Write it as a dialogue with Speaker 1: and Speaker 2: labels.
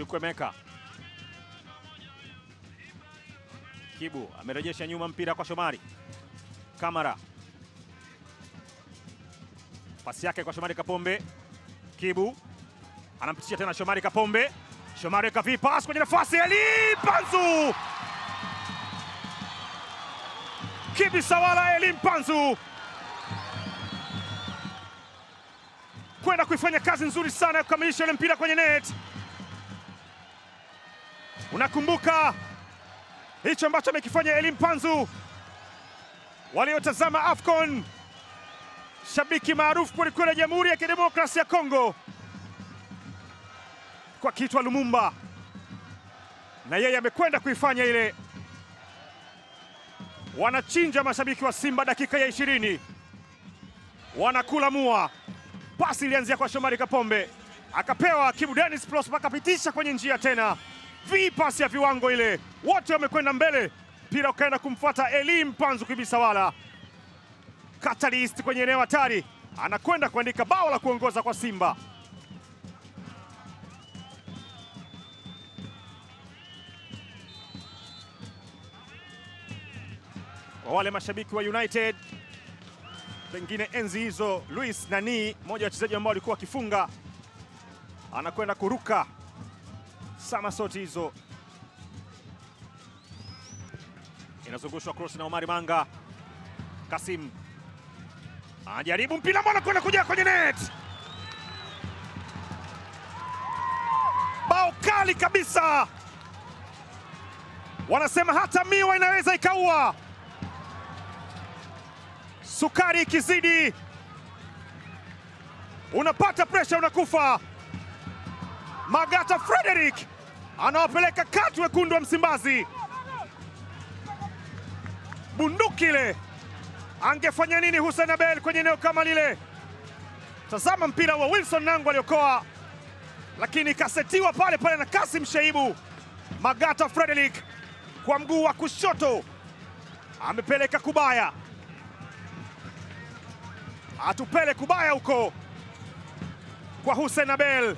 Speaker 1: Chukwemeka. Kibu amerejesha nyuma mpira kwa Shomari. Kamara. Pasi yake kwa Shomari Kapombe. Kibu anampitisha tena Shomari Kapombe. Shomari kavi pass kwenye nafasi Elim Panzu. Kibisawala Elim Panzu kwenda kuifanya kazi nzuri sana ya kukamilisha ile mpira kwenye net. Unakumbuka hicho ambacho amekifanya Elim Panzu? Waliotazama AFCON, shabiki maarufu kwelikweli Jamhuri ya Kidemokrasia ya Kongo kwa kitwa Lumumba, na yeye amekwenda kuifanya ile. Wanachinja mashabiki wa Simba dakika ya 20, wanakula mua. Pasi ilianzia kwa Shomari Kapombe, akapewa Kibu Dennis Prosper, akapitisha kwenye njia tena. Pasi ya viwango ile, wote wamekwenda mbele, mpira ukaenda kumfuata Elim Panzu Kibisawala. Catalyst kwenye eneo hatari, anakwenda kuandika bao la kuongoza kwa Simba. Kwa wale mashabiki wa United, pengine enzi hizo, Luis Nani, mmoja wa wachezaji ambao walikuwa wakifunga, anakwenda kuruka somersault hizo. Inazungushwa cross na Omari Manga. Kasim anajaribu mpira ambao anakwenda kuja kwenye net. Bao kali kabisa. Wanasema hata miwa inaweza ikaua. Sukari ikizidi, unapata pressure, unakufa. Magata Frederick anawapeleka kati wekundu wa Msimbazi. Bunduki ile, angefanya nini Hussein Abel kwenye eneo kama lile? Tazama mpira wa Wilson Nangu aliokoa, lakini kasetiwa pale pale na Kasim Shaibu. Magata Frederick kwa mguu wa kushoto amepeleka kubaya. Atupele kubaya huko kwa Hussein Abel.